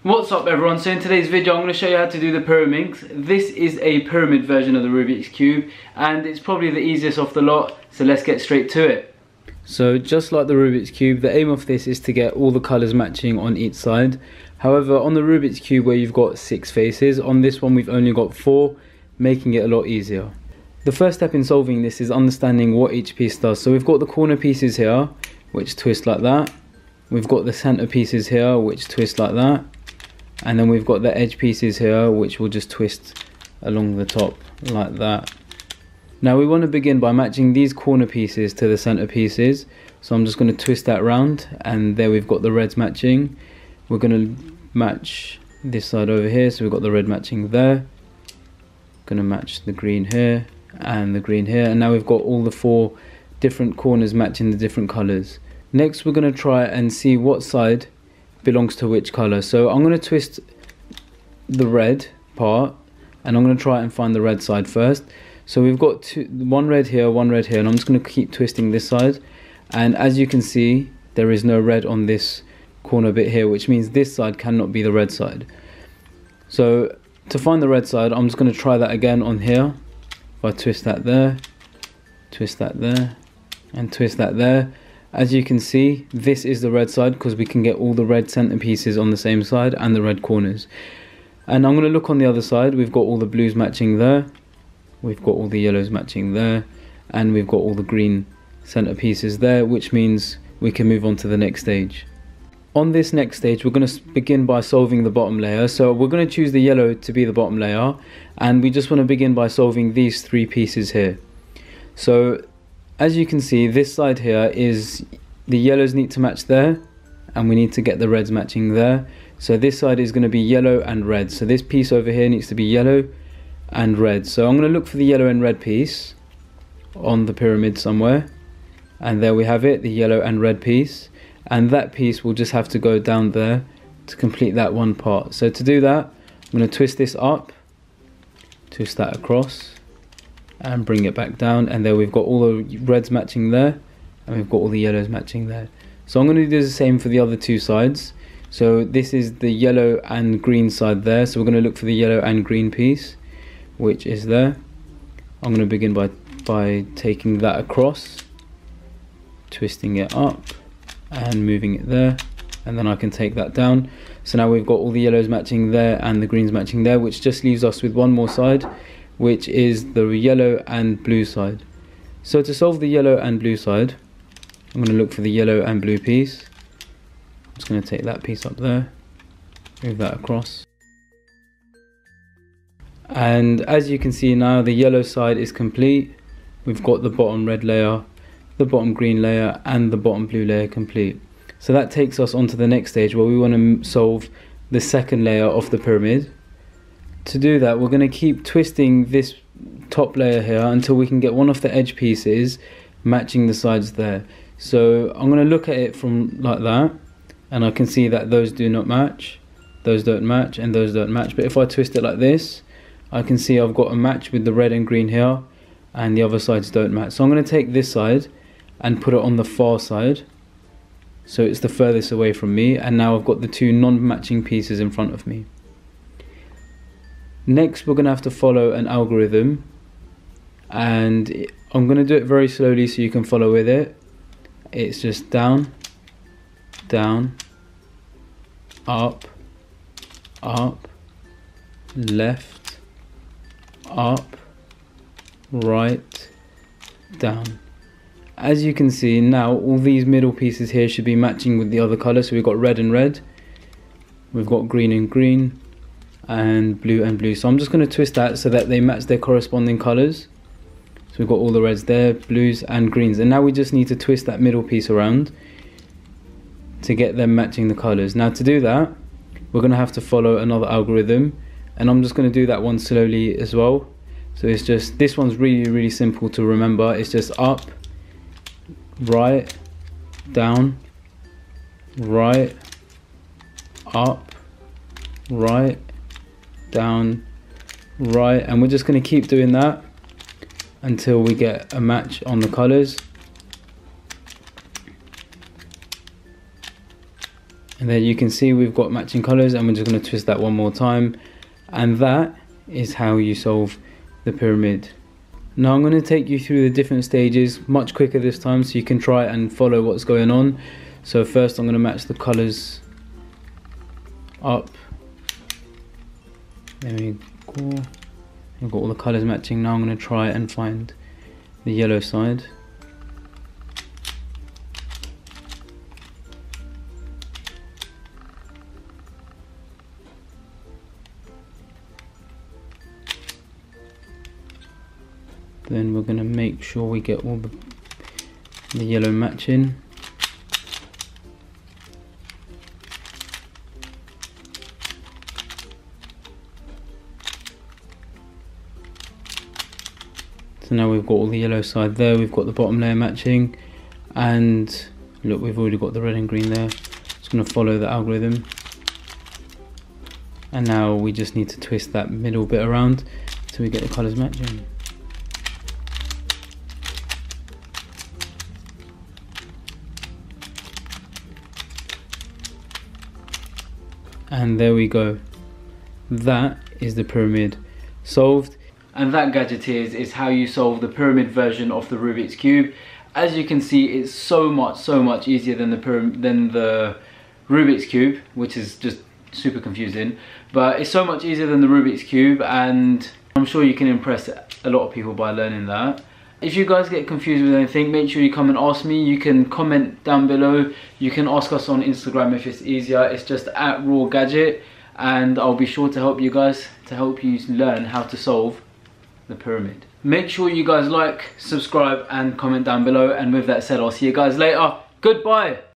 What's up everyone, so in today's video I'm going to show you how to do the Pyraminx. This is a pyramid version of the Rubik's Cube and it's probably the easiest of the lot, so let's get straight to it. So just like the Rubik's Cube, the aim of this is to get all the colours matching on each side. However, on the Rubik's Cube where you've got 6 faces, on this one we've only got 4, making it a lot easier. The first step in solving this is understanding what each piece does. So we've got the corner pieces here, which twist like that. We've got the centre pieces here, which twist like that. And then we've got the edge pieces here, which will just twist along the top like that. Now we want to begin by matching these corner pieces to the center pieces. So I'm just going to twist that round, and there we've got the reds matching. We're going to match this side over here, so we've got the red matching there. Going to match the green here and the green here, and now we've got all the 4 different corners matching the different colors. Next we're going to try and see what side belongs to which color. So I'm going to twist the red part and I'm going to try and find the red side first. So we've got one red here, and I'm just going to keep twisting this side, and as you can see there is no red on this corner bit here, which means this side cannot be the red side. So to find the red side, I'm just going to try that again on here. If I twist that there, twist that there, and twist that there, as you can see this is the red side because we can get all the red center pieces on the same side and the red corners. And I'm going to look on the other side. We've got all the blues matching there, we've got all the yellows matching there, and we've got all the green center pieces there, which means we can move on to the next stage. On this next stage we're going to begin by solving the bottom layer. So we're going to choose the yellow to be the bottom layer, and we just want to begin by solving these 3 pieces here. So as you can see, this side here is the yellows need to match there, and we need to get the reds matching there. So this side is going to be yellow and red. So this piece over here needs to be yellow and red. So I'm going to look for the yellow and red piece on the pyramid somewhere, and there we have it, the yellow and red piece, and that piece will just have to go down there to complete that one part. So to do that, I'm going to twist this up, twist that across, and bring it back down, and there we've got all the reds matching there, and we've got all the yellows matching there. So I'm going to do the same for the other 2 sides. So this is the yellow and green side there, so we're going to look for the yellow and green piece, which is there. I'm going to begin by taking that across, twisting it up and moving it there, and then I can take that down. So now we've got all the yellows matching there and the greens matching there, which just leaves us with one more side, which is the yellow and blue side. So to solve the yellow and blue side, I'm going to look for the yellow and blue piece. I'm just going to take that piece up there, move that across, and as you can see now the yellow side is complete. We've got the bottom red layer, the bottom green layer, and the bottom blue layer complete. So that takes us on to the next stage where we want to solve the second layer of the pyramid. To do that, we're going to keep twisting this top layer here until we can get one of the edge pieces matching the sides there. So I'm going to look at it from like that, and I can see that those do not match, those don't match, and those don't match. But if I twist it like this, I can see I've got a match with the red and green here, and the other sides don't match. So I'm going to take this side and put it on the far side, so it's the furthest away from me, and now I've got the 2 non-matching pieces in front of me. Next we're going to have to follow an algorithm, and I'm going to do it very slowly so you can follow with it. It's just down, down, up, up, left, up, right, down. As you can see now, all these middle pieces here should be matching with the other colour. So we've got red and red, we've got green and green, and blue. So I'm just going to twist that so that they match their corresponding colours. So we've got all the reds there, blues and greens, and now we just need to twist that middle piece around to get them matching the colours. Now to do that, we're going to have to follow another algorithm, and I'm just going to do that one slowly as well. So it's just, this one's really simple to remember. It's just up, right, down, right, up, right, down, right, and we're just going to keep doing that until we get a match on the colours. And there you can see we've got matching colors, and we're just going to twist that one more time, and that is how you solve the pyramid. Now I'm going to take you through the different stages much quicker this time, so you can try and follow what's going on. So first I'm going to match the colors up. There we go. I've got all the colors matching. Now I'm going to try and find the yellow side. Then we're going to make sure we get all the yellow matching. So now we've got all the yellow side there, we've got the bottom layer matching, and look, we've already got the red and green there. Just going to follow the algorithm, and now we just need to twist that middle bit around so we get the colours matching. And there we go. That is the pyramid solved. And that, gadgeteers, is how you solve the pyramid version of the Rubik's Cube. As you can see, it's so much easier than the Rubik's Cube, which is just super confusing. But it's so much easier than the Rubik's Cube, and I'm sure you can impress a lot of people by learning that. If you guys get confused with anything, make sure you come and ask me. You can comment down below. You can ask us on Instagram if it's easier. It's just @rawgadget, and I'll be sure to help you guys, to help you learn how to solve the pyramid. Make sure you guys like, subscribe, and comment down below. And with that said, I'll see you guys later. Goodbye.